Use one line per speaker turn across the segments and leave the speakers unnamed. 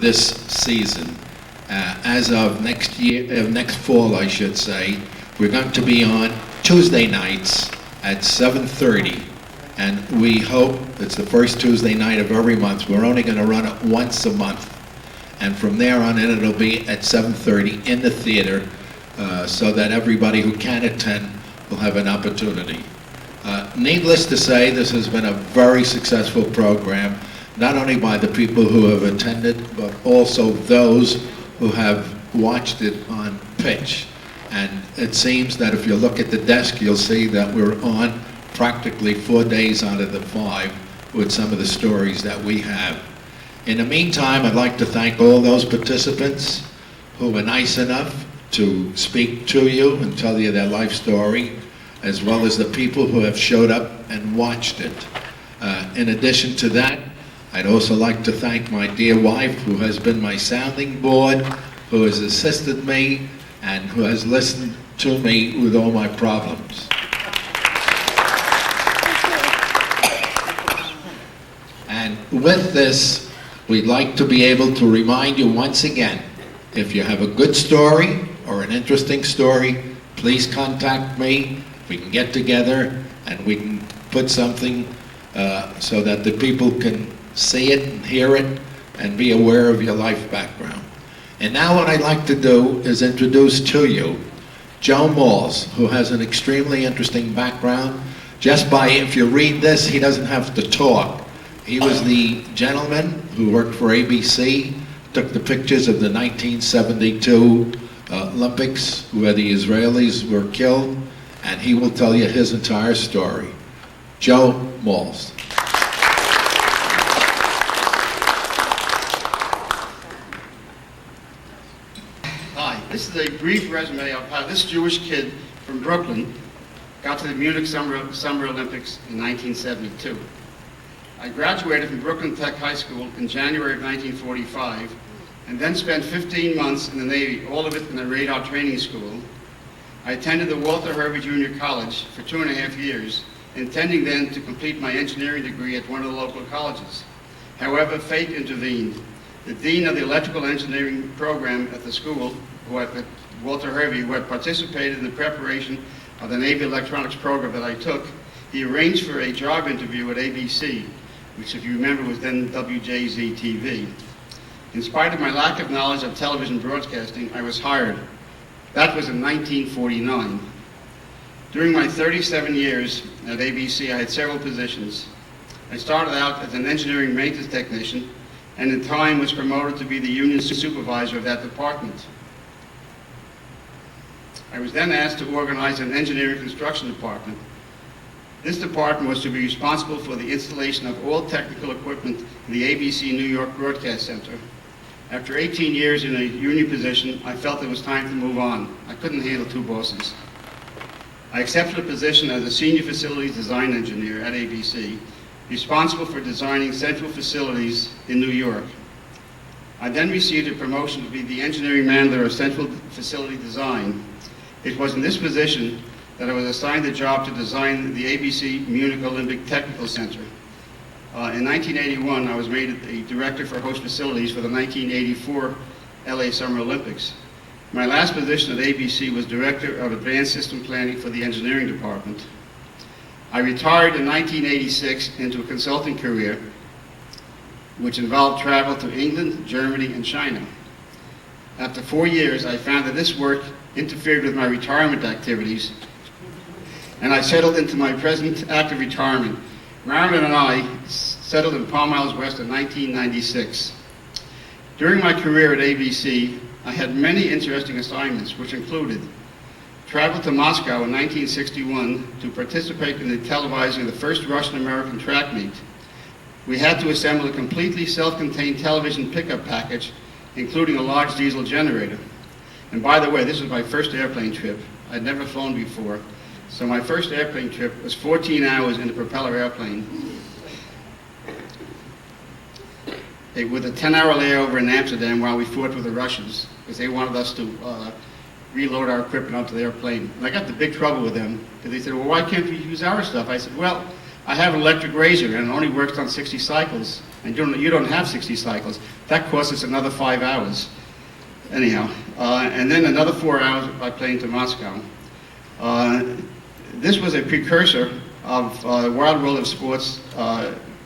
this season. As of next fall, I should say, we're going to be on Tuesday nights at 7:30. And we hope it's the first Tuesday night of every month. We're only going to run it once a month. And from there on in, it'll be at 7:30 in the theater, so that everybody who can attend will have an opportunity. Needless to say, this has been a very successful program, not only by the people who have attended, but also those who have watched it on pitch. And it seems that if you look at the desk, you'll see that we're on practically 4 days out of the 5 with some of the stories that we have. In the meantime, I'd like to thank all those participants who were nice enough to speak to you and tell you their life story, as well as the people who have showed up and watched it. In addition to that, I'd also like to thank my dear wife, who has been my sounding board, who has assisted me, and who has listened to me with all my problems. And with this, we'd like to be able to remind you once again, if you have a good story or an interesting story, please contact me. We can get together and we can put something so that the people can see it and hear it and be aware of your life background. And now what I'd like to do is introduce to you Joe Maltz, who has an extremely interesting background. Just by, if you read this, he doesn't have to talk. He was the gentleman who worked for ABC, took the pictures of the 1972 Olympics where the Israelis were killed, and he will tell you his entire story. Joe Maltz.
Hi, this is a brief resume of how this Jewish kid from Brooklyn got to the Munich Summer Olympics in 1972. I graduated from Brooklyn Tech High School in January of 1945, and then spent 15 months in the Navy, all of it in a radar training school. I attended the Walter Hervey Junior College for 2.5 years, intending then to complete my engineering degree at one of the local colleges. However, fate intervened. The dean of the electrical engineering program at the school, at Walter Hervey, who had participated in the preparation of the Navy electronics program that I took, he arranged for a job interview at ABC, which, if you remember, was then WJZ-TV. In spite of my lack of knowledge of television broadcasting, I was hired. That was in 1949. During my 37 years at ABC, I had several positions. I started out as an engineering maintenance technician, and in time was promoted to be the union supervisor of that department. I was then asked to organize an engineering construction department. This department was to be responsible for the installation of all technical equipment in the ABC New York Broadcast Center. After 18 years in a union position, I felt it was time to move on. I couldn't handle 2 bosses. I accepted a position as a senior facilities design engineer at ABC, responsible for designing central facilities in New York. I then received a promotion to be the engineering manager of central facility design. It was in this position that I was assigned the job to design the ABC Munich Olympic Technical Center. In 1981, I was made a director for host facilities for the 1984 LA Summer Olympics. My last position at ABC was director of advanced system planning for the engineering department. I retired in 1986 into a consulting career, which involved travel to England, Germany, and China. After 4 years, I found that this work interfered with my retirement activities, and I settled into my present active retirement. Marilyn and I settled in Palm Isles West in 1996. During my career at ABC, I had many interesting assignments, which included travel to Moscow in 1961 to participate in the televising of the first Russian-American track meet. We had to assemble a completely self-contained television pickup package, including a large diesel generator. And by the way, this was my first airplane trip. I'd never flown before. So my first airplane trip was 14 hours in a propeller airplane, with a 10-hour layover in Amsterdam while we fought with the Russians, because they wanted us to reload our equipment onto the airplane. And I got into big trouble with them, because they said, well, why can't we use our stuff? I said, well, I have an electric razor, and it only works on 60 cycles. and you don't have 60 cycles. That costs us another 5 hours. Anyhow, and then another 4 hours by plane to Moscow. This was a precursor of Wild World of Sports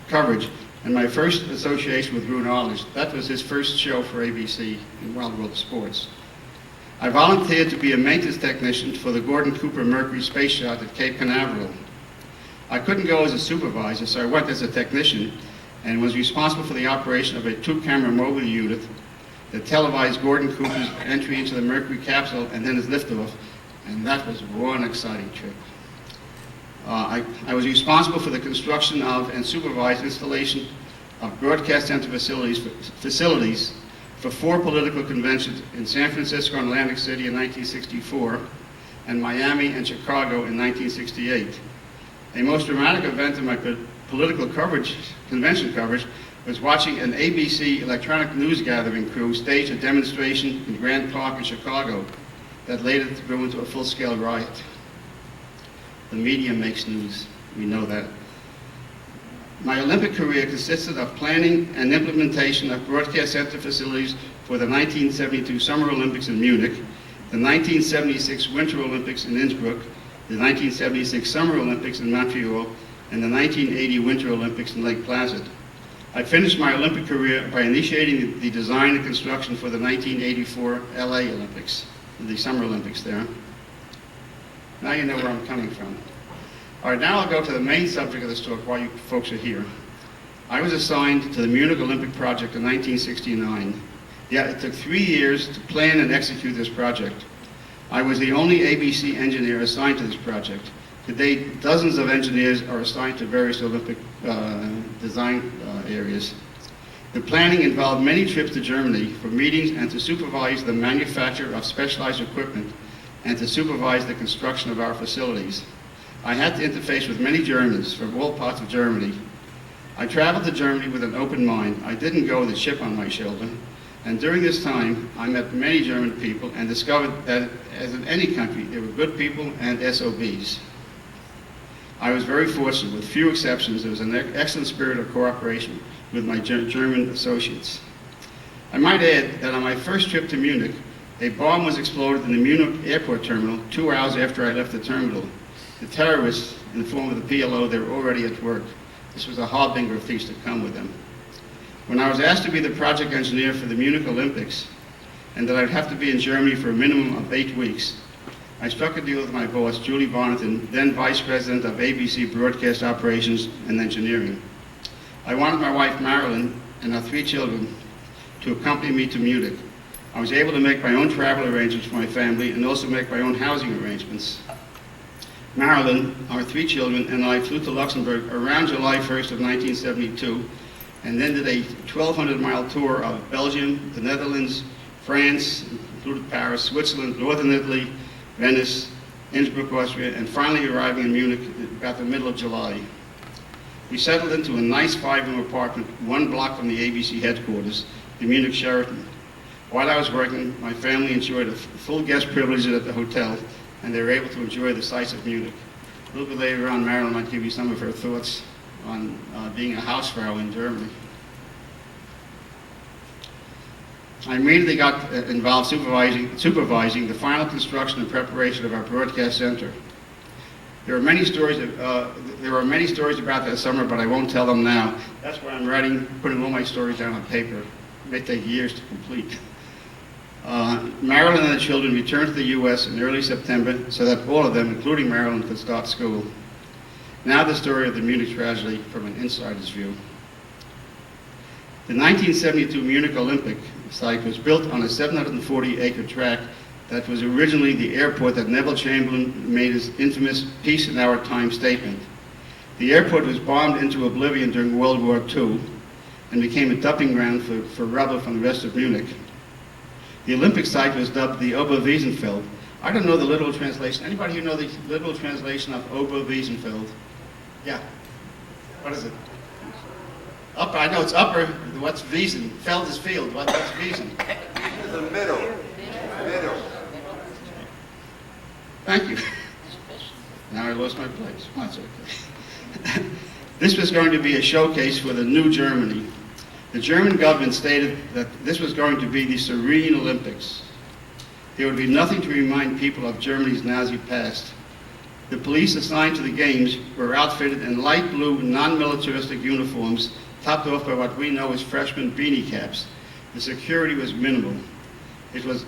coverage, and my first association with Bruno Arlish. That was his first show for ABC in Wild World of Sports. I volunteered to be a maintenance technician for the Gordon Cooper Mercury space shot at Cape Canaveral. I couldn't go as a supervisor, so I went as a technician and was responsible for the operation of a 2-camera mobile unit that televised Gordon Cooper's entry into the Mercury capsule and then his liftoff, and that was one exciting trip. I was responsible for the construction of and supervised installation of broadcast center facilities for 4 political conventions in San Francisco and Atlantic City in 1964, and Miami and Chicago in 1968. A most dramatic event in my political convention coverage, was watching an ABC electronic news gathering crew stage a demonstration in Grant Park in Chicago that later grew into a full-scale riot. The media makes news, we know that. My Olympic career consisted of planning and implementation of broadcast center facilities for the 1972 Summer Olympics in Munich, the 1976 Winter Olympics in Innsbruck, the 1976 Summer Olympics in Montreal, and the 1980 Winter Olympics in Lake Placid. I finished my Olympic career by initiating the design and construction for the 1984 LA Olympics, the Summer Olympics there. Now you know where I'm coming from. All right, now I'll go to the main subject of this talk while you folks are here. I was assigned to the Munich Olympic project in 1969. Yeah, it took 3 years to plan and execute this project. I was the only ABC engineer assigned to this project. Today, dozens of engineers are assigned to various Olympic design areas. The planning involved many trips to Germany for meetings and to supervise the manufacture of specialized equipment and to supervise the construction of our facilities. I had to interface with many Germans from all parts of Germany. I traveled to Germany with an open mind. I didn't go with a chip on my shoulder. And during this time, I met many German people and discovered that, as in any country, there were good people and SOBs. I was very fortunate. With few exceptions, there was an excellent spirit of cooperation with my German associates. I might add that on my first trip to Munich, a bomb was exploded in the Munich airport terminal 2 hours after I left the terminal. The terrorists, in the form of the PLO, they were already at work. This was a harbinger of things to come with them. When I was asked to be the project engineer for the Munich Olympics, and that I'd have to be in Germany for a minimum of 8 weeks, I struck a deal with my boss, Julie Bonneton, then Vice President of ABC Broadcast Operations and Engineering. I wanted my wife, Marilyn, and our 3 children to accompany me to Munich. I was able to make my own travel arrangements for my family and also make my own housing arrangements. Marilyn, our 3 children, and I flew to Luxembourg around July 1st of 1972, and then did a 1,200-mile tour of Belgium, the Netherlands, France, including Paris, Switzerland, Northern Italy, Venice, Innsbruck, Austria, and finally arriving in Munich about the middle of July. We settled into a nice 5-room apartment 1 block from the ABC headquarters, the Munich Sheraton. While I was working, my family enjoyed a full guest privilege at the hotel, and they were able to enjoy the sights of Munich. A little bit later on, Marilyn might give you some of her thoughts on being a Hausfrau in Germany. I immediately got involved supervising the final construction and preparation of our broadcast center. There are many stories about that summer, but I won't tell them now. That's why I'm putting all my stories down on paper. It may take years to complete. Marilyn and the children returned to the U.S. in early September so that all of them, including Marilyn, could start school. Now the story of the Munich tragedy from an insider's view. The 1972 Munich Olympic site was built on a 740-acre tract that was originally the airport that Neville Chamberlain made his infamous "Peace in Our Time" statement. The airport was bombed into oblivion during World War II and became a dumping ground for rubble from the rest of Munich. The Olympic site was dubbed the Oberwiesenfeld. I don't know the literal translation. Anybody who know the literal translation of Oberwiesenfeld? Yeah. What is it? Upper. I know it's upper. What's Wiesen? Feld is field. What's Wiesen?
The middle. Middle.
Thank you. Now I lost my place. Oh, that's okay. This was going to be a showcase for the new Germany. The German government stated that this was going to be the serene Olympics. There would be nothing to remind people of Germany's Nazi past. The police assigned to the games were outfitted in light blue, non-militaristic uniforms, topped off by what we know as freshman beanie caps. The security was minimal. It was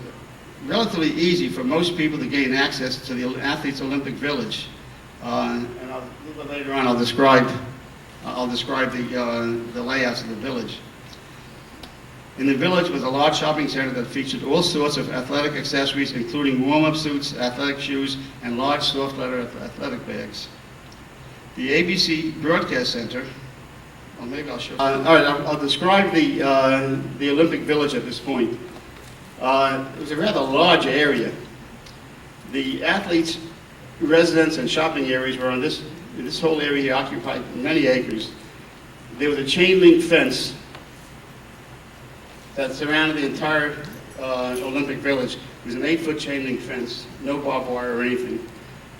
relatively easy for most people to gain access to the athletes' Olympic Village. And a little bit later on, I'll describe the layouts of the village. In the village was a large shopping center that featured all sorts of athletic accessories, including warm-up suits, athletic shoes, and large soft leather athletic bags. The ABC Broadcast Center, well, maybe I'll show you. All right, I'll describe the Olympic Village at this point. It was a rather large area. The athletes' residence and shopping areas were on this whole area here, occupied many acres. There was a chain link fence that surrounded the entire Olympic Village. It was an 8-foot chain link fence, no barbed wire or anything.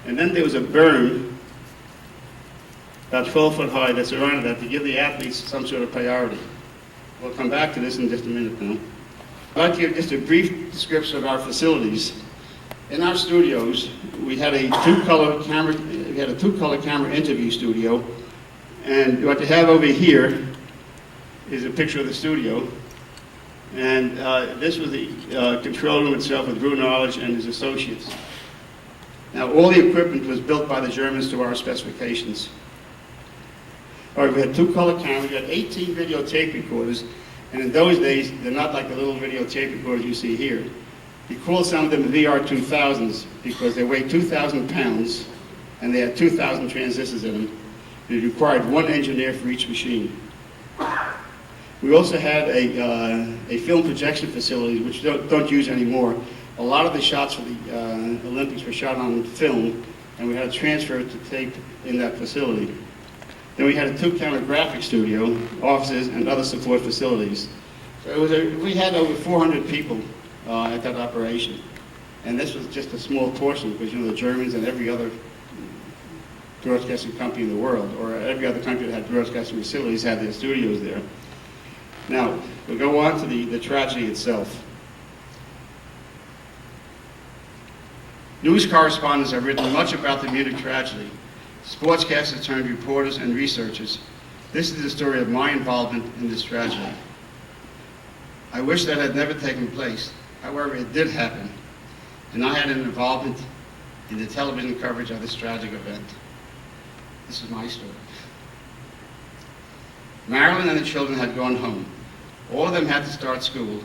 And then there was a berm, about 12 foot high, that surrounded that to give the athletes some sort of priority. We'll come back to this in just a minute now. I'd like to give just a brief description of our facilities. In our studios, we had a two-color camera interview studio, and what you have over here is a picture of the studio. And this was the control room itself with Drew Knowledge and his associates. Now, all the equipment was built by the Germans to our specifications. All right, we had two-color cameras, we had 18 videotape recorders, and in those days, they're not like the little videotape recorders you see here. We called some of them VR2000s because they weighed 2,000 pounds, and they had 2,000 transistors in them. It required one engineer for each machine. We also had a film projection facility, which don't use anymore. A lot of the shots for the Olympics were shot on film, and we had to transfer it to tape in that facility. Then we had a two-camera graphic studio, offices, and other support facilities. So we had over 400 people at that operation. And this was just a small portion because, you know, the Germans and every other broadcasting company in the world, or every other country that had broadcasting facilities, had their studios there. Now, we'll go on to the tragedy itself. News correspondents have written much about the Munich tragedy. Sportscasters turned reporters and researchers. This is the story of my involvement in this tragedy. I wish that had never taken place. However, it did happen, and I had an involvement in the television coverage of this tragic event. This is my story. Marilyn and the children had gone home. All of them had to start school.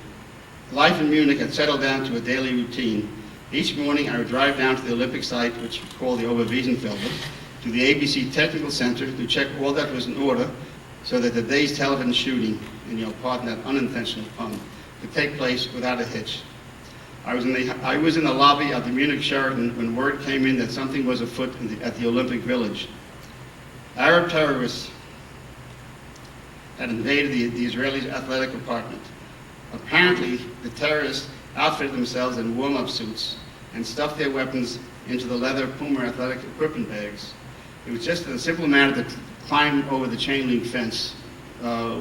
Life in Munich had settled down to a daily routine. Each morning I would drive down to the Olympic site, which we call the Oberwiesenfelde, to the ABC Technical Center to check all that was in order so that the day's television shooting, and you'll pardon that unintentional pun, could take place without a hitch. I was in the lobby of the Munich Sheraton when word came in that something was afoot at the Olympic Village. Arab terrorists had invaded the Israeli athletic department. Apparently, the terrorists outfitted themselves in warm-up suits and stuffed their weapons into the leather Puma athletic equipment bags. It was just a simple matter to climb over the chain link fence,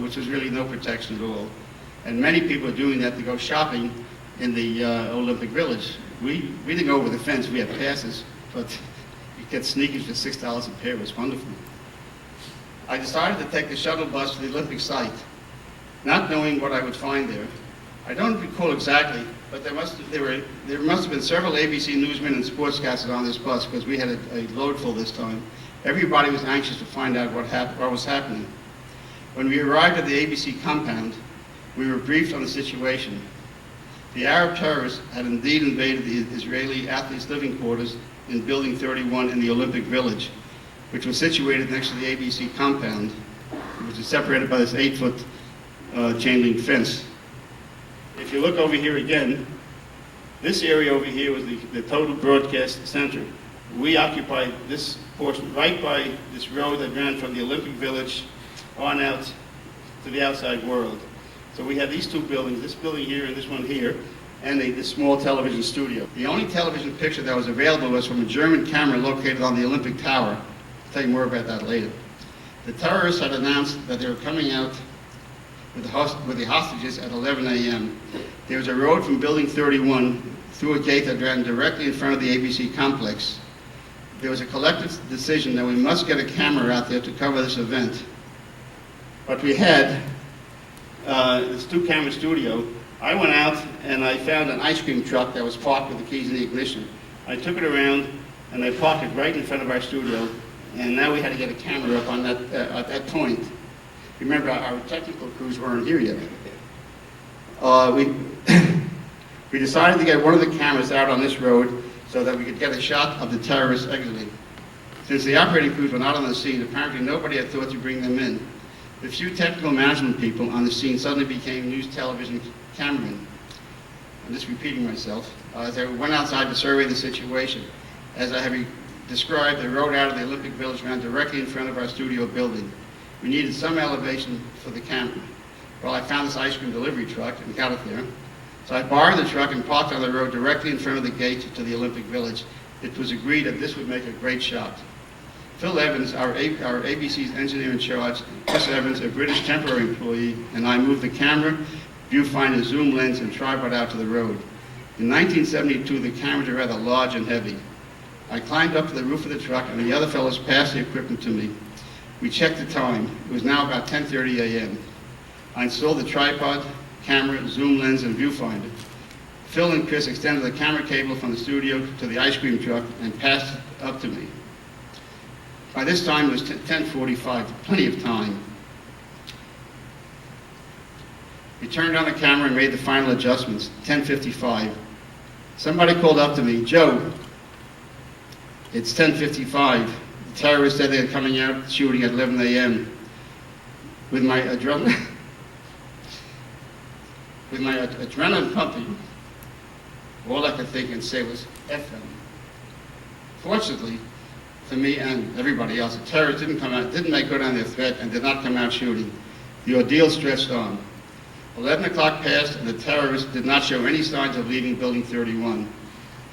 which was really no protection at all. And many people are doing that to go shopping in the Olympic Village. We didn't go over the fence, we had passes, but you get sneakers for $6 a pair. It was wonderful. I decided to take the shuttle bus to the Olympic site, not knowing what I would find there. I don't recall exactly, but there must have been several ABC newsmen and sportscasters on this bus because we had a load full this time. Everybody was anxious to find out what was happening. When we arrived at the ABC compound, we were briefed on the situation. The Arab terrorists had indeed invaded the Israeli athletes' living quarters in Building 31 in the Olympic Village, which was situated next to the ABC compound, which is separated by this 8-foot chain link fence. If you look over here again, this area over here was the total broadcast center. We occupied this portion right by this road that ran from the Olympic Village on out to the outside world. So we had these two buildings, this building here and this one here, and this small television studio. The only television picture that was available was from a German camera located on the Olympic Tower. I'll tell you more about that later. The terrorists had announced that they were coming out with the hostages at 11 a.m. There was a road from Building 31 through a gate that ran directly in front of the ABC complex. There was a collective decision that we must get a camera out there to cover this event. But we had this two-camera studio. I went out and I found an ice cream truck that was parked with the keys in the ignition. I took it around and I parked it right in front of our studio. And now we had to get a camera up on that at that point. Remember, our technical crews weren't here yet. We decided to get one of the cameras out on this road so that we could get a shot of the terrorists exiting. Since the operating crews were not on the scene, apparently nobody had thought to bring them in. The few technical management people on the scene suddenly became news television cameramen. I'm just repeating myself. As I went outside to survey the situation, as I have described, the road out of the Olympic Village ran directly in front of our studio building. We needed some elevation for the camera. Well, I found this ice cream delivery truck and got it there. So I borrowed the truck and parked on the road directly in front of the gate to the Olympic Village. It was agreed that this would make a great shot. Phil Evans, our ABC's engineer in charge, Chris Evans, a British temporary employee, and I moved the camera, viewfinder, zoom lens, and tripod out to the road. In 1972, the cameras were rather large and heavy. I climbed up to the roof of the truck, and the other fellows passed the equipment to me. We checked the time. It was now about 10:30 a.m. I installed the tripod, camera, zoom lens, and viewfinder. Phil and Chris extended the camera cable from the studio to the ice cream truck and passed it up to me. By this time, it was 10:45, plenty of time. We turned on the camera and made the final adjustments, 10:55. Somebody called up to me, "Joe, it's 10:55. The terrorists said they were coming out shooting at 11 a.m. With my adrenaline pumping, all I could think and say was, F them. Fortunately, for me and everybody else, the terrorists didn't make good on their threat and did not come out shooting. The ordeal stretched on. 11 o'clock passed and the terrorists did not show any signs of leaving Building 31.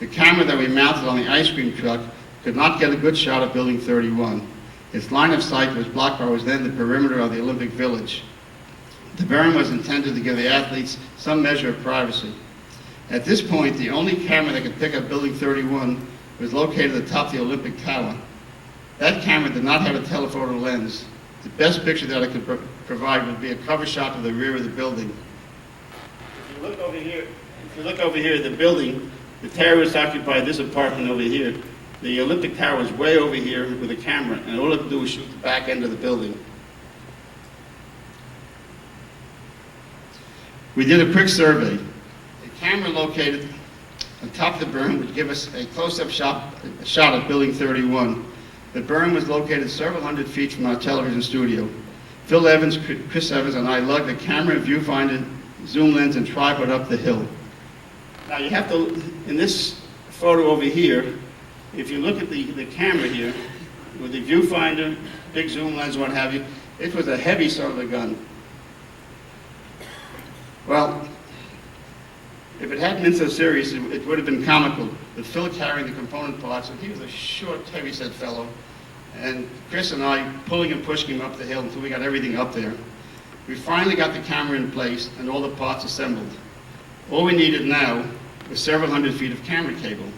The camera that we mounted on the ice cream truck could not get a good shot of Building 31. Its line of sight was blocked by what was then the perimeter of the Olympic Village. The berm was intended to give the athletes some measure of privacy. At this point, the only camera that could pick up Building 31 was located at the top of the Olympic Tower. That camera did not have a telephoto lens. The best picture that it could provide would be a cover shot of the rear of the building. If you look over here at the building, the terrorists occupied this apartment over here. The Olympic Tower was way over here with a camera, and all it could do was shoot the back end of the building. We did a quick survey. The camera located on top of the berm would give us a close-up shot of Building 31. The berm was located several hundred feet from our television studio. Phil Evans, Chris Evans, and I lugged the camera, viewfinder, zoom lens, and tripod up the hill. Now you have to, in this photo over here, if you look at the camera here, with the viewfinder, big zoom lens, what have you, it was a heavy son of a gun. Well, if it hadn't been so serious, it would have been comical. With Phil carrying the component parts, and he was a short, heavy-set fellow, and Chris and I pulling and pushing him up the hill until we got everything up there. We finally got the camera in place and all the parts assembled. All we needed now was several hundred feet of camera cable.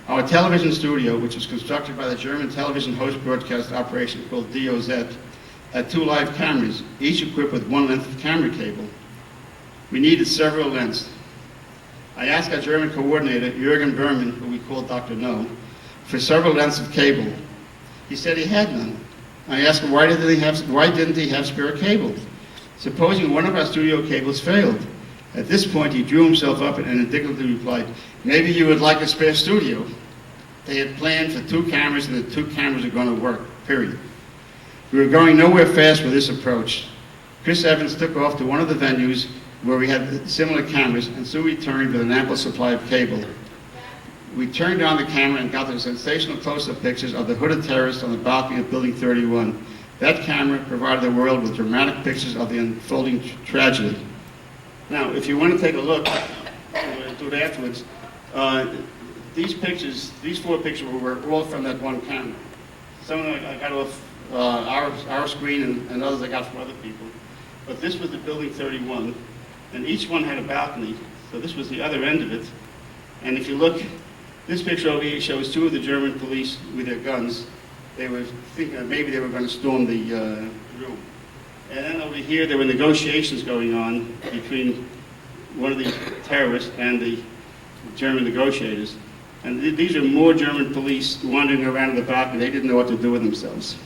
Our television studio, which was constructed by the German television host broadcast operation called DOZ, had 2 live cameras, each equipped with 1 length of camera cable. We needed several lengths. I asked our German coordinator, Jürgen Berman, who we called Dr. No, for several lengths of cable. He said he had none. I asked him why didn't he have spare cable? Supposing one of our studio cables failed. At this point, he drew himself up and indignantly replied, "Maybe you would like a spare studio." They had planned for 2 cameras, and the 2 cameras are going to work, period. We were going nowhere fast with this approach. Chris Evans took off to one of the venues where we had similar cameras, and soon returned with an ample supply of cable. We turned on the camera and got the sensational close-up pictures of the hooded terrorists on the balcony of Building 31. That camera provided the world with dramatic pictures of the unfolding tragedy. Now, if you want to take a look, we'll do it afterwards, these 4 pictures were all from that one camera. Some of them I got off our screen, and others I got from other people. but this was the building 31, and each one had a balcony, so this was the other end of it. And if you look, this picture over here shows two of the German police with their guns. They were thinking that maybe they were going to storm the room. And then over here, there were negotiations going on between one of the terrorists and the German negotiators. And these are more German police wandering around the balcony. They didn't know what to do with themselves.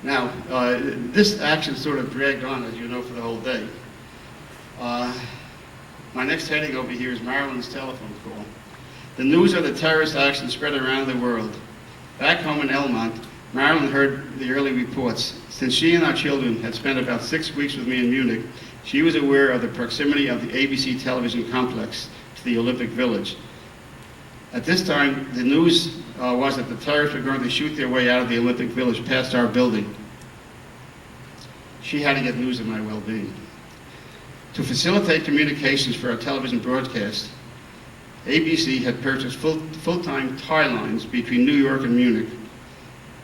Now, this action sort of dragged on, as you know, for the whole day. My next heading over here is Marilyn's telephone call. The news of the terrorist action spread around the world. Back home in Elmont, Marilyn heard the early reports. Since she and our children had spent about 6 weeks with me in Munich, she was aware of the proximity of the ABC television complex to the Olympic Village. At this time, the news was that the terrorists were going to shoot their way out of the Olympic Village past our building. She had to get news of my well-being. To facilitate communications for our television broadcast, ABC had purchased full-time tie lines between New York and Munich.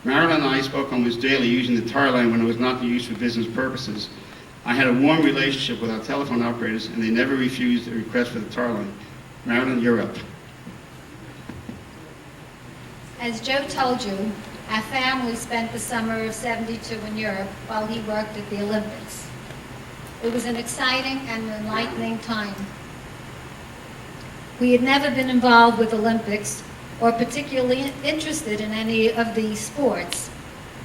Marilyn and I spoke almost daily using the tie line when it was not used for business purposes. I had a warm relationship with our telephone operators, and they never refused a request for the tie line. Marilyn, you're up.
As Joe told you, our family spent the summer of '72 in Europe while he worked at the Olympics. It was an exciting and enlightening time. We had never been involved with Olympics or particularly interested in any of these sports.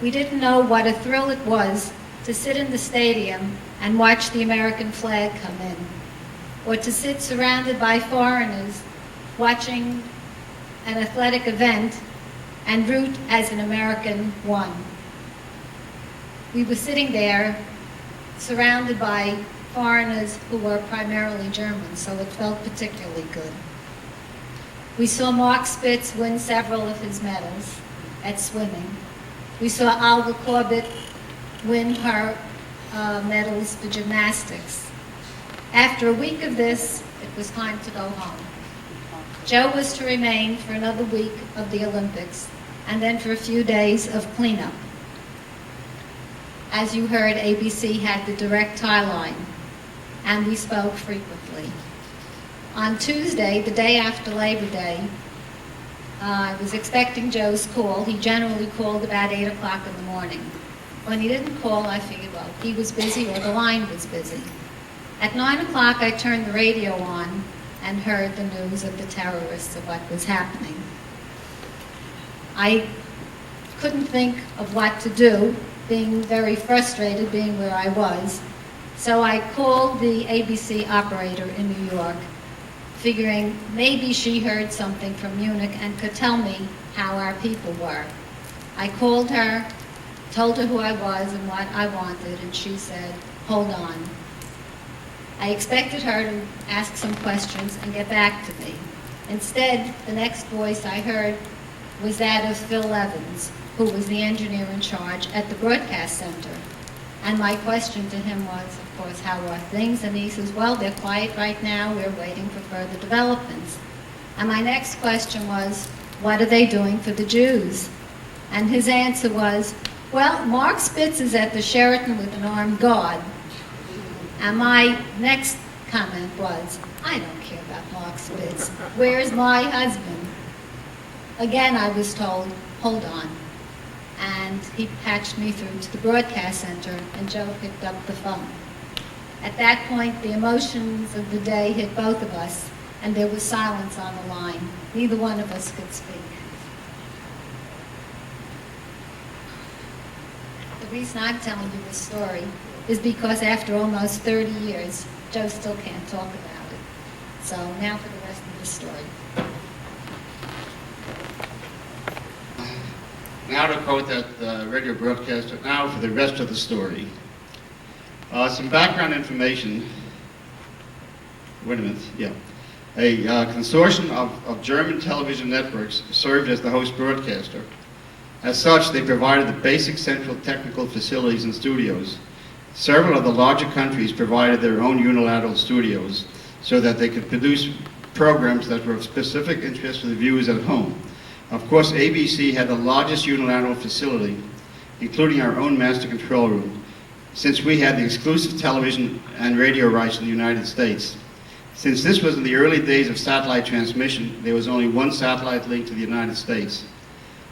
We didn't know what a thrill it was to sit in the stadium and watch the American flag come in, or to sit surrounded by foreigners watching an athletic event and root as an American won. We were sitting there surrounded by foreigners who were primarily German, so it felt particularly good. We saw Mark Spitz win several of his medals at swimming. We saw Alva Corbett win her medals for gymnastics. After a week of this, it was time to go home. Joe was to remain for another week of the Olympics, and then for a few days of cleanup. As you heard, ABC had the direct tie line, and we spoke frequently. On Tuesday, the day after Labor Day, I was expecting Joe's call. He generally called about 8 o'clock in the morning. When he didn't call, I figured, well, he was busy or the line was busy. At 9 o'clock, I turned the radio on and heard the news of the terrorists, of what was happening. I couldn't think of what to do, being very frustrated, being where I was. So I called the ABC operator in New York, figuring maybe she heard something from Munich and could tell me how our people were. I called her, told her who I was and what I wanted, and she said, hold on. I expected her to ask some questions and get back to me. Instead, the next voice I heard was that of Phil Evans, who was the engineer in charge at the broadcast center. And my question to him was, of course, how are things? And he says, well, they're quiet right now. We're waiting for further developments. And my next question was, what are they doing for the Jews? And his answer was, well, Mark Spitz is at the Sheraton with an armed guard. And my next comment was, I don't care about Mark Spitz. Where's my husband? Again, I was told, hold on. And he patched me through to the broadcast center, and Joe picked up the phone. At that point, the emotions of the day hit both of us, and there was silence on the line. Neither one of us could speak. The reason I'm telling you this story is because after almost 30 years, Joe still can't talk about it. So now for the rest of the story.
Now to quote that radio broadcaster, now for the rest of the story. Some background information. Wait a minute, yeah. A consortium of German television networks served as the host broadcaster. As such, they provided the basic central technical facilities and studios. Several of the larger countries provided their own unilateral studios so that they could produce programs that were of specific interest to the viewers at home. Of course, ABC had the largest unilateral facility, including our own master control room, since we had the exclusive television and radio rights in the United States. Since this was in the early days of satellite transmission, there was only one satellite link to the United States.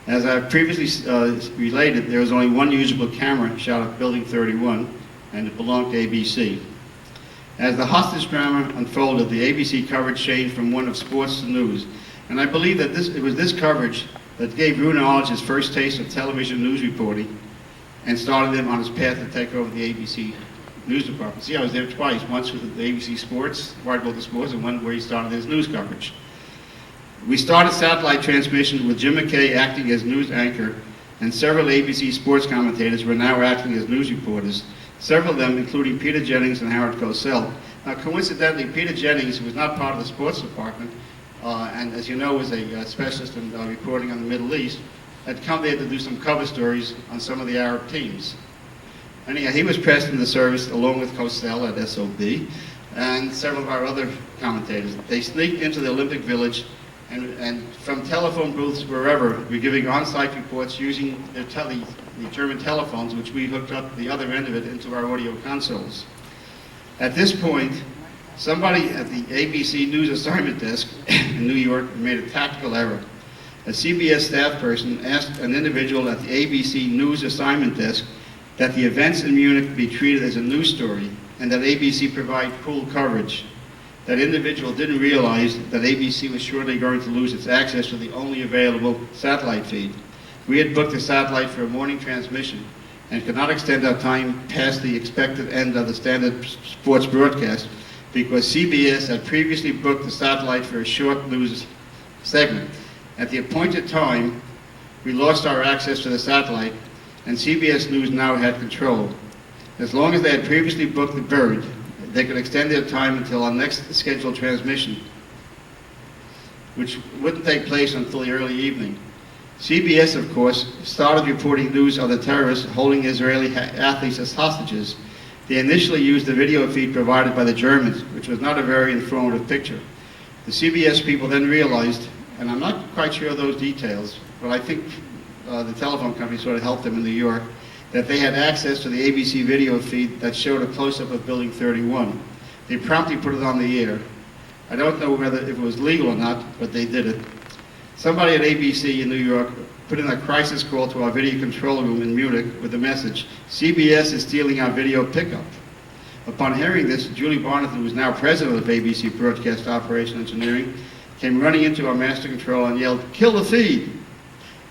As I previously related, there was only one usable camera shot at Building 31, and it belonged to ABC. As the hostage drama unfolded, the ABC coverage changed from one of sports to news, and I believe that it was this coverage that gave Roone Arledge his first taste of television news reporting and started him on his path to take over the ABC news department. See, I was there twice, once with the ABC Sports, right about the sports, and one where he started his news coverage. We started satellite transmission with Jim McKay acting as news anchor, and several ABC sports commentators were now acting as news reporters, several of them including Peter Jennings and Howard Cosell. Now, coincidentally, Peter Jennings, who was not part of the sports department, and as you know was a specialist in reporting on the Middle East, had come there to do some cover stories on some of the Arab teams. Anyhow, he was pressed into service along with Cosell at SOB and several of our other commentators. They sneaked into the Olympic Village and from telephone booths wherever, we're giving on-site reports using the German telephones, which we hooked up the other end of it into our audio consoles. At this point, somebody at the ABC News assignment desk in New York made a tactical error. A CBS staff person asked an individual at the ABC News assignment desk that the events in Munich be treated as a news story and that ABC provide full coverage. That individual didn't realize that ABC was shortly going to lose its access to the only available satellite feed. We had booked a satellite for a morning transmission and could not extend our time past the expected end of the standard sports broadcast because CBS had previously booked the satellite for a short news segment. At the appointed time, we lost our access to the satellite, and CBS News now had control. As long as they had previously booked the bird, they could extend their time until our next scheduled transmission, which wouldn't take place until the early evening. CBS, of course, started reporting news of the terrorists holding Israeli athletes as hostages. They initially used the video feed provided by the Germans, which was not a very informative picture. The CBS people then realized, and I'm not quite sure of those details, but I think the telephone company sort of helped them in New York, that they had access to the ABC video feed that showed a close-up of Building 31. They promptly put it on the air. I don't know whether if it was legal or not, but they did it. Somebody at ABC in New York put in a crisis call to our video control room in Munich with the message, CBS is stealing our video pickup. Upon hearing this, Julie Barnett, who is now president of ABC Broadcast Operation Engineering, came running into our master control and yelled, "Kill the feed!"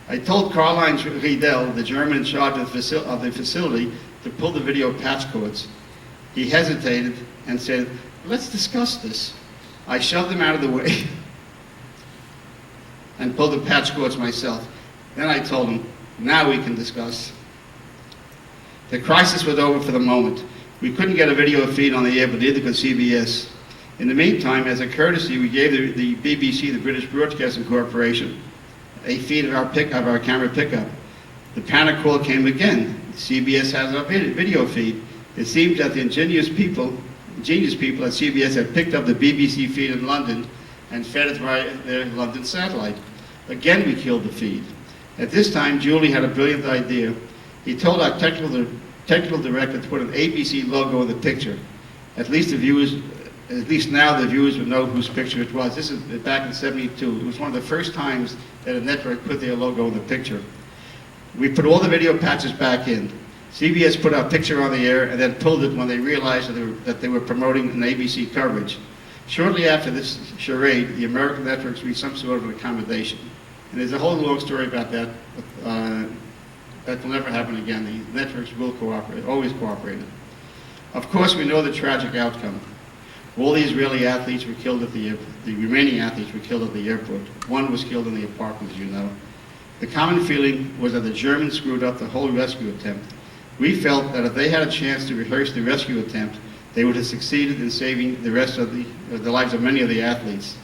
I told Karl-Heinz Riedel, the German in charge of the facility, to pull the video patch cords. He hesitated and said, "Let's discuss this." I shoved him out of the way and pulled the patch cords myself. Then I told him, "Now we can discuss." The crisis was over for the moment. We couldn't get a video feed on the air, but neither could CBS. In the meantime, as a courtesy, we gave the BBC, the British Broadcasting Corporation, a feed of our camera pickup. The panic call came again. CBS has our video feed. It seems that the ingenious people at CBS had picked up the BBC feed in London and fed it via their London satellite. Again, we killed the feed. At this time, Julie had a brilliant idea. He told our technical director to put an ABC logo in the picture. At least now the viewers would know whose picture it was. This is back in '72. It was one of the first times that a network put their logo in the picture. We put all the video patches back in. CBS put our picture on the air and then pulled it when they realized that they were promoting an ABC coverage. Shortly after this charade, the American networks reached some sort of an accommodation. And there's a whole long story about that, but that will never happen again. The networks will cooperate, always cooperated. Of course, we know the tragic outcome. All the Israeli athletes were killed at the remaining athletes were killed at the airport. One was killed in the apartment, as you know. The common feeling was that the Germans screwed up the whole rescue attempt. We felt that if they had a chance to rehearse the rescue attempt, they would have succeeded in saving the rest of the lives of many of the athletes.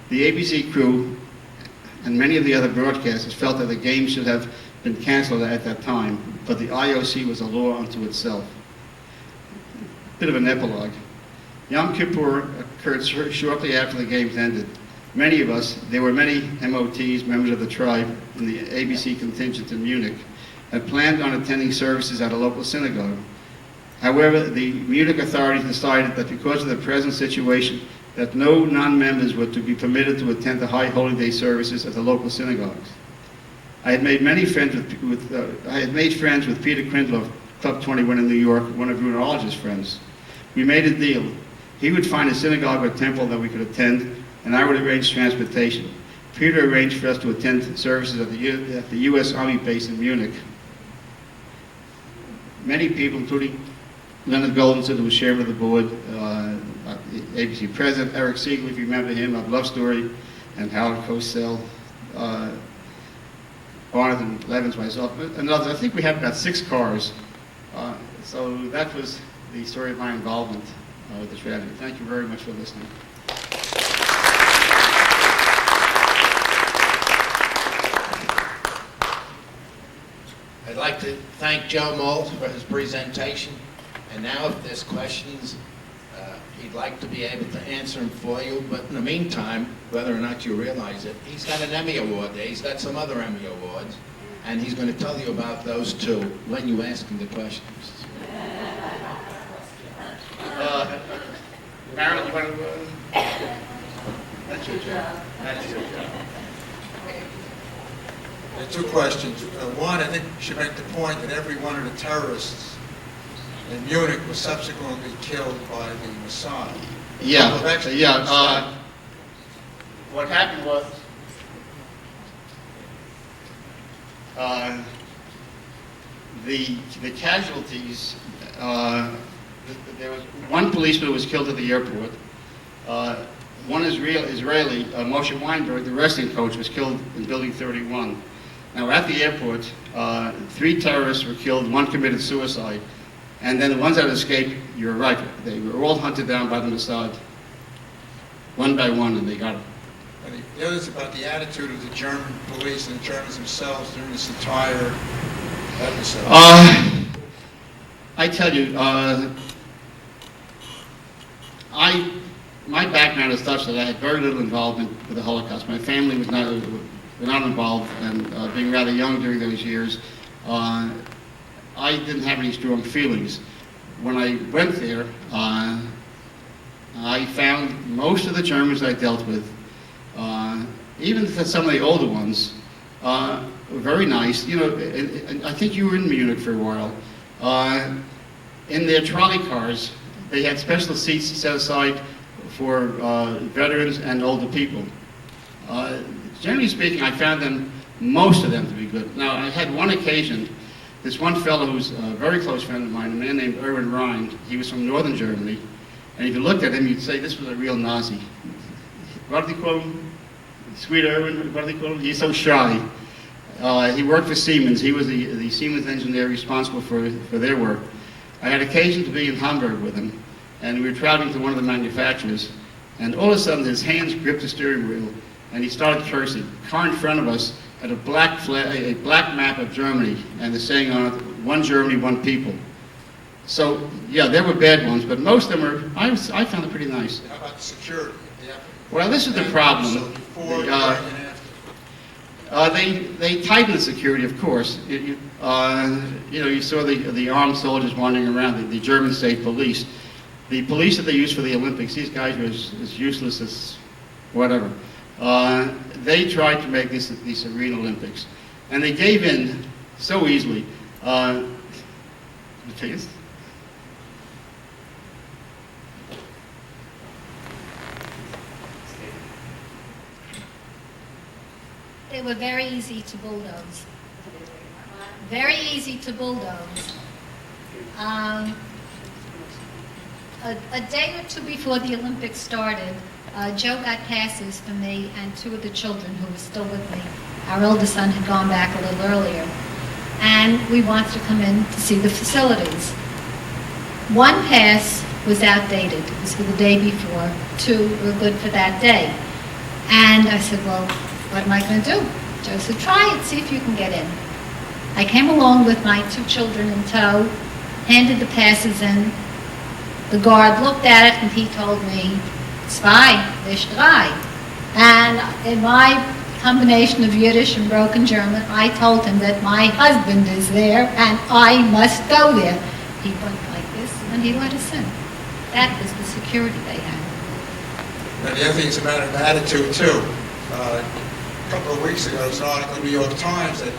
The ABC crew and many of the other broadcasters felt that the game should have been canceled at that time, but the IOC was a law unto itself. Bit of an epilogue. Yom Kippur occurred shortly after the games ended. Many of us, there were many MOTs, members of the tribe, in the ABC contingent in Munich, had planned on attending services at a local synagogue. However, the Munich authorities decided that because of the present situation, that no non-members were to be permitted to attend the high holy day services at the local synagogues. I had made friends with Peter Krindler of Club 21 in New York, one of Runologist's friends. We made a deal. He would find a synagogue or temple that we could attend, and I would arrange transportation. Peter arranged for us to attend services at the U.S. Army base in Munich. Many people, including Leonard Goldenson, who was chairman of the board, ABC president, Eric Siegel, if you remember him, of Love Story, and Howard Cosell, Barnett and Levins, myself, and others. I think we had about 6 cars. So that was the story of my involvement with the tragedy. Thank you very much for listening.
I'd like to thank Joe Maltz for his presentation. And now if there's questions, he'd like to be able to answer them for you. But in the meantime, whether or not you realize it, he's got an Emmy Award there. He's got some other Emmy Awards. And he's going to tell you about those too when you ask him the questions.
Marilyn, you want to... That's your job. That's your job.
There are 2 questions. One, I think you should make the point that every one of the terrorists in Munich was subsequently killed by the Mossad.
What happened was, the casualties, there was one policeman who was killed at the airport. One Israeli, Moshe Weinberg, the wrestling coach, was killed in Building 31. Now at the airport, 3 terrorists were killed, 1 committed suicide, and then the ones that escaped, you're right, they were all hunted down by the Mossad, one by one, and they got them.
And the other is about the attitude of the German police and the Germans themselves during this entire episode.
I tell you, my background is such that I had very little involvement with the Holocaust. My family was not involved, and being rather young during those years, I didn't have any strong feelings. When I went there, I found most of the Germans I dealt with, even some of the older ones, were very nice. You know, and I think you were in Munich for a while. In their trolley cars, they had special seats set aside for veterans and older people. Generally speaking, I found most of them to be good. Now, I had one occasion, this one fellow who's a very close friend of mine, a man named Erwin Rhind. He was from northern Germany, and if you looked at him, you'd say this was a real Nazi. What do they call him? Sweet Erwin, what do they call him? He's so shy. He worked for Siemens. He was the Siemens engineer responsible for their work. I had occasion to be in Hamburg with him, and we were traveling to one of the manufacturers, and all of a sudden his hands gripped the steering wheel, and he started cursing. The car in front of us had a black map of Germany, and the saying on it, "One Germany, one people." So, yeah, there were bad ones, but most of them were, I found it pretty nice.
How about the security?
Well, this is the problem.
So before, during, and after.
They tightened the security, of course. You saw the armed soldiers wandering around, the German state police. The police that they used for the Olympics, these guys were as useless as whatever. They tried to make these Arena Olympics, and they gave in so easily.
They were very easy to bulldoze. Very easy to bulldoze. A day or 2 before the Olympics started, Joe got passes for me and 2 of the children who were still with me. Our eldest son had gone back a little earlier. And we wanted to come in to see the facilities. 1 pass was outdated. It was for the day before. 2 were good for that day. And I said, well, what am I going to do? Joe said, try it, see if you can get in. I came along with my 2 children in tow, handed the passes in. The guard looked at it and he told me, 2, nicht 3. And in my combination of Yiddish and broken German, I told him that my husband is there and I must go there. He went like this and he let us in. That was the security they had.
And the other thing is a matter of attitude, too. A couple of weeks ago, there was an article in the New York Times that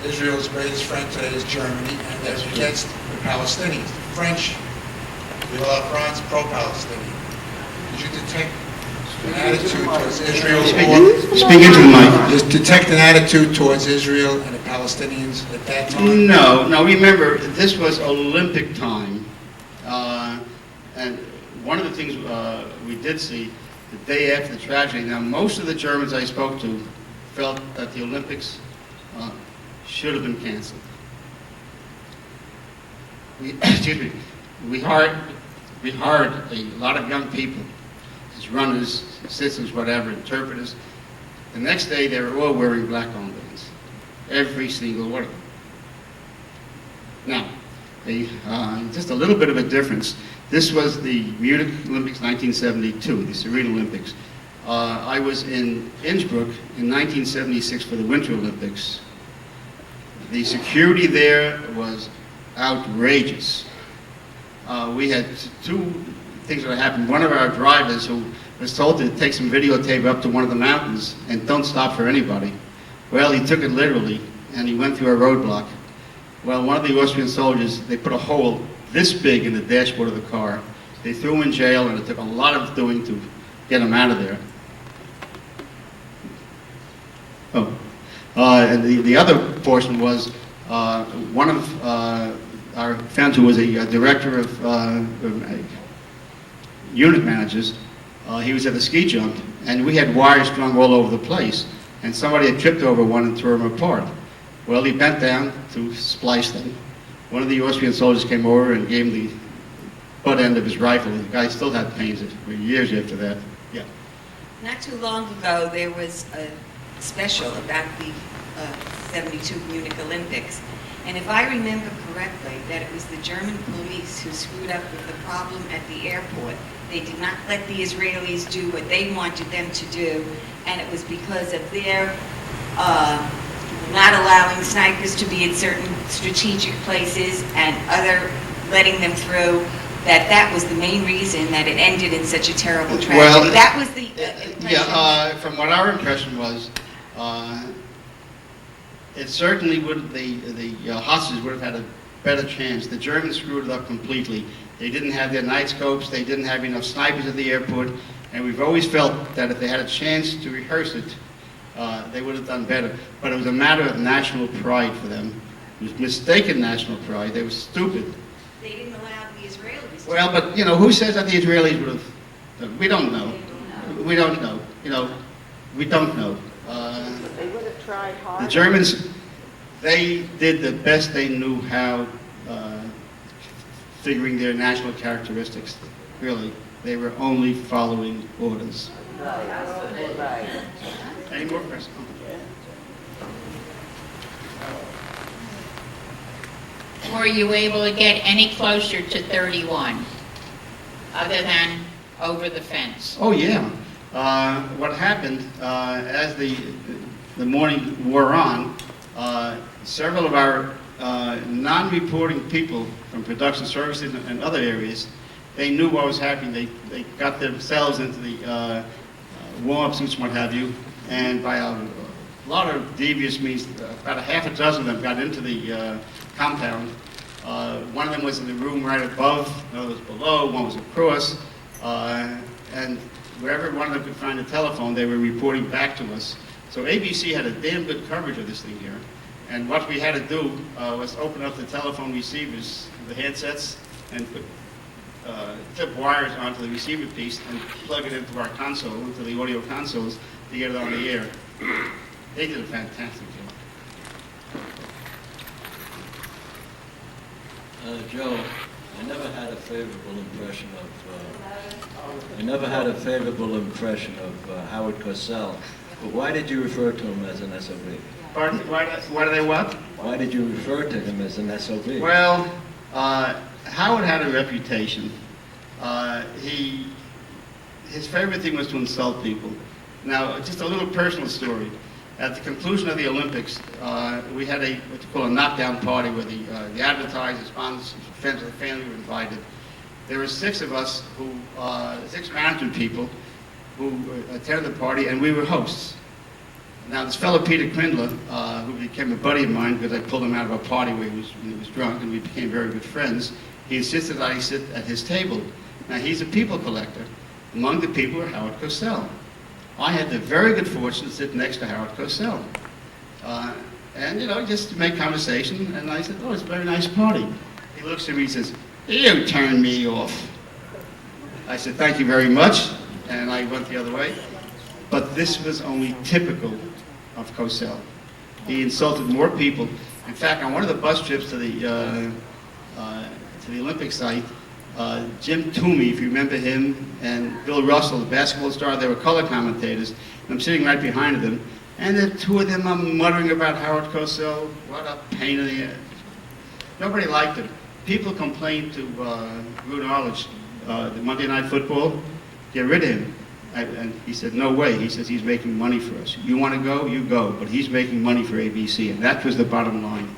Israel's greatest friend today is Germany, and they're against the Palestinians. The French, we all are France, pro-Palestinian. Did you detect an attitude towards Israel?
Speak into the mic.
Just detect an attitude towards Israel and the Palestinians at that time?
No, remember, this was Olympic time. And one of the things we did see the day after the tragedy, now most of the Germans I spoke to felt that the Olympics should have been canceled. We hired a lot of young people as runners, assistants, whatever, interpreters. The next day they were all wearing black armbands. Every single one of them. Now, just a little bit of a difference. This was the Munich Olympics 1972, the Serene Olympics. I was in Innsbruck in 1976 for the Winter Olympics. The security there was outrageous. We had two things that happened. One of our drivers who was told to take some videotape up to one of the mountains and don't stop for anybody. Well, he took it literally and he went through a roadblock. Well, one of the Austrian soldiers, they put a hole this big in the dashboard of the car. They threw him in jail, and it took a lot of doing to get him out of there. And the other portion was one of our friends who was a director of unit managers. He was at the ski jump, and we had wires strung all over the place, and somebody had tripped over one and threw them apart. Well, he bent down to splice them. One of the Austrian soldiers came over and gave him the butt end of his rifle. The guy still had pains for years after that. Yeah.
Not too long ago, there was a special about the 72 Munich Olympics. And if I remember correctly, that it was the German police who screwed up with the problem at the airport. They did not let the Israelis do what they wanted them to do, and it was because of their not allowing snipers to be at certain strategic places and other letting them through, that was the main reason that it ended in such a terrible tragedy.
Well,
that was the impression.
Yeah, from what our impression was, it certainly would, the hostages would have had a better chance. The Germans screwed it up completely. They didn't have their night scopes, they didn't have enough snipers at the airport, and we've always felt that if they had a chance to rehearse it, they would have done better. But it was a matter of national pride for them. It was mistaken national pride. They were stupid.
They didn't allow the Israelis to.
Well, but, who says that the Israelis would have? We don't know. We don't know. We don't know.
They would have tried hard.
The Germans, they did the best they knew how, figuring their national characteristics. Really, they were only following orders.
Right.
Any more questions?
Were you able to get any closer to 31, other than over the fence?
Oh, yeah. What happened, as the morning wore on, several of our non-reporting people from production services and other areas, they knew what was happening. They got themselves into the warm-up suits and what have you, and by a lot of devious means, about a half a dozen of them got into the compound. One of them was in the room right above, another was below, one was across, and wherever one of them could find a telephone, they were reporting back to us. So ABC had a damn good coverage of this thing here. And what we had to do was open up the telephone receivers, the headsets, and put clip wires onto the receiver piece and plug it into our console, into the audio consoles, to get it on the air. They did a fantastic job.
Joe, I never had a favorable impression of Howard Cosell. But why did you refer to him as an SOB?
Pardon? Why do they what?
Why did you refer to him as an SOB?
Well, Howard had a reputation. His favorite thing was to insult people. Now, just a little personal story. At the conclusion of the Olympics, we had what you call a knockdown party where the advertisers, sponsors, friends of the family were invited. There were 6 of us, 6 management people, who attended the party, and we were hosts. Now, this fellow Peter Crindler, who became a buddy of mine because I pulled him out of a party when he was drunk, and we became very good friends, he insisted that I sit at his table. Now, he's a people collector. Among the people were Howard Cosell. I had the very good fortune to sit next to Howard Cosell. And, just to make conversation, and I said, oh, it's a very nice party. He looks at me and says, you turned me off. I said, thank you very much, and I went the other way. But this was only typical of Cosell. He insulted more people. In fact, on one of the bus trips to the Olympic site, Jim Toomey, if you remember him, and Bill Russell, the basketball star, they were color commentators, and I'm sitting right behind them, and the 2 of them are muttering about Howard Cosell. What a pain in the ass. Nobody liked him. People complained to Rude Arledge, the Monday Night Football, get rid of him. And he said, no way. He says, he's making money for us. You want to go, you go. But he's making money for ABC, and that was the bottom line.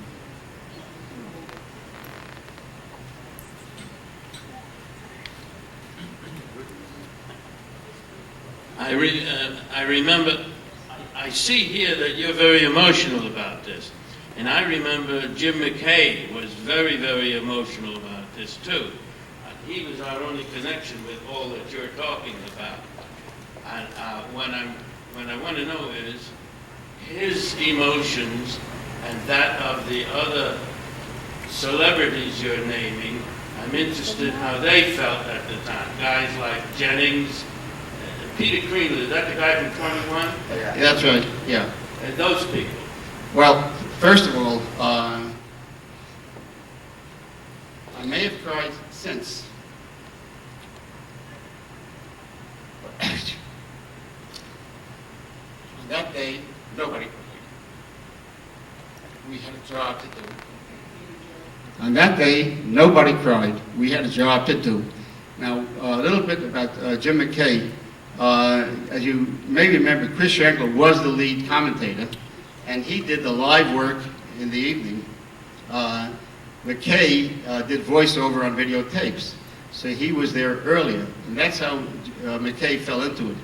I remember, I see here that you're very emotional about this. And I remember Jim McKay was very, very emotional about this too. He was our only connection with all that you're talking about. And what I want to know is his emotions and that of the other celebrities you're naming. I'm interested how they felt at the time. Guys like Jennings, Peter Crindler, is that the guy from 21?
Yeah, that's right, yeah.
And those people.
Well, first of all, I may have cried since. That day, nobody cried. We had a job to do. On that day, nobody cried. We had a job to do. Now, a little bit about Jim McKay. As you may remember, Chris Shankler was the lead commentator, and he did the live work in the evening. McKay did voiceover on videotapes, so he was there earlier, and that's how McKay fell into it.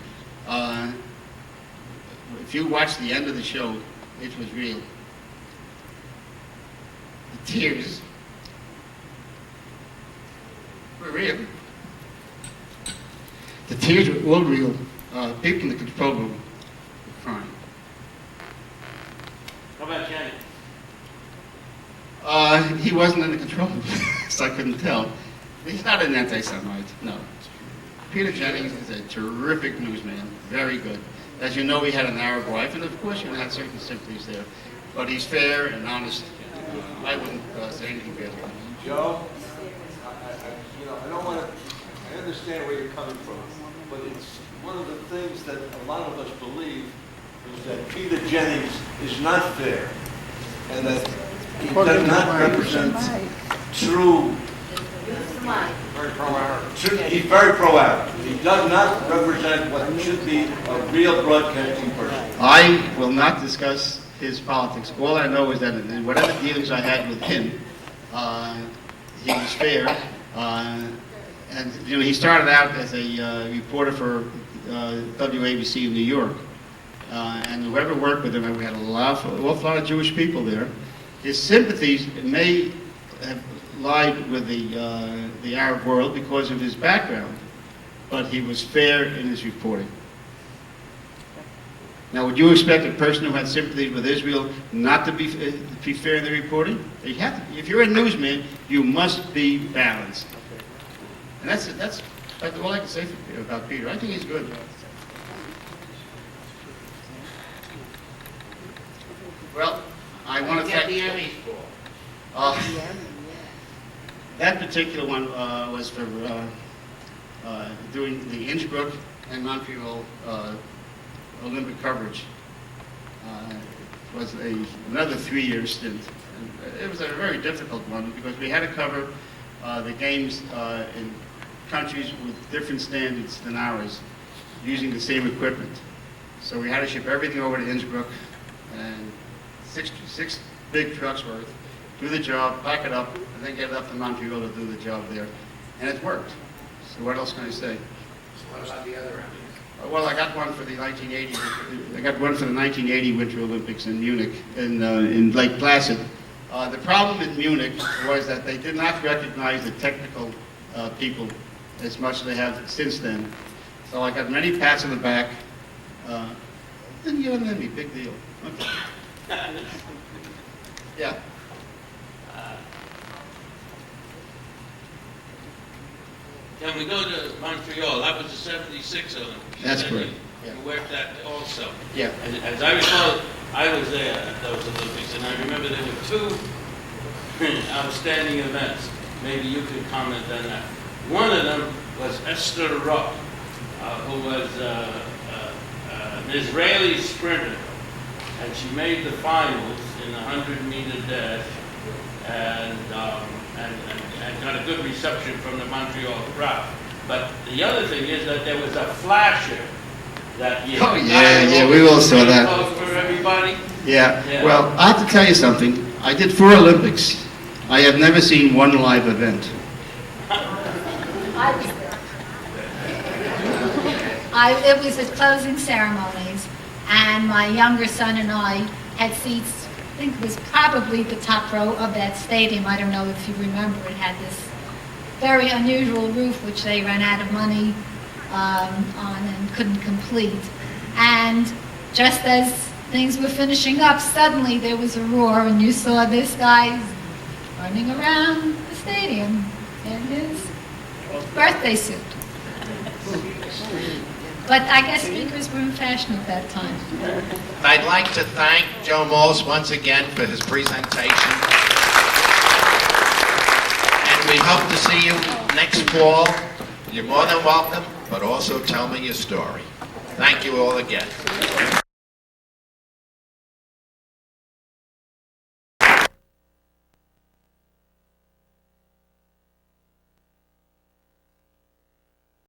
If you watch the end of the show, it was real. The tears were real. The tears were all real. People in the control room were crying.
How about Jennings?
He wasn't in the control room, so I couldn't tell. He's not an anti-Semite, no. Peter Jennings is a terrific newsman, very good. As you know, he had an Arab wife, and of course you had certain sympathies there. But he's fair and honest. I wouldn't say anything bad about him.
Joe, I don't want to, I understand where you're coming from, but it's one of the things that a lot of us believe is that Peter Jennings is not fair, and that he does not represent true. He's very pro-Arab. He does not represent what should be a real broadcasting person.
I will not discuss his politics. All I know is that in whatever dealings I had with him, he was fair. And he started out as a reporter for WABC in New York. And whoever worked with him, and we had an awful lot of Jewish people there. His sympathies may have lied with the Arab world because of his background, but he was fair in his reporting. Now, would you expect a person who had sympathies with Israel not to be fair in the reporting? You have to. If you're a newsman, you must be balanced. And that's all I can say about Peter. I think he's good. Well, I want to thank
the Emmys for.
That particular one was for doing the Innsbruck and Montreal Olympic coverage. It was another 3-year stint. And it was a very difficult one because we had to cover the games in countries with different standards than ours, using the same equipment. So we had to ship everything over to Innsbruck, and six big trucks worth, do the job, pack it up, and then get it up to Montreal to do the job there. And it worked. So what else can I say?
So what about the other end?
Well, I got one for the 1980. I got one for the 1980 Winter Olympics in Munich, in Lake Placid. The problem in Munich was that they did not recognize the technical people as much as they have since then. So I got many pats on the back. Didn't give them any big deal. Okay. Yeah.
Can we go to Montreal? That was the 76 Olympics.
That's
And
correct.
You worked that also.
Yeah.
As I recall, I was there at those Olympics, and I remember there were two outstanding events. Maybe you could comment on that. One of them was Esther Rupp, who was an Israeli sprinter, and she made the finals in the 100-meter dash, and got a good reception from the Montreal crowd. But the other thing is that there was a flasher that year.
Oh, yeah, we all saw that.
For everybody.
Yeah. Well, I have to tell you something. I did 4 Olympics. I have never seen one live event.
I was there. It was at closing ceremonies, and my younger son and I had seats, I think it was probably the top row of that stadium. I don't know if you remember. It had this very unusual roof, which they ran out of money on and couldn't complete. And just as things were finishing up, suddenly there was a roar, and you saw this guy running around the stadium in his birthday suit. But I guess speakers were in fashion at that time.
I'd like to thank Joe Maltz once again for his presentation. And we hope to see you next fall. You're more than welcome, but also tell me your story. Thank you all again.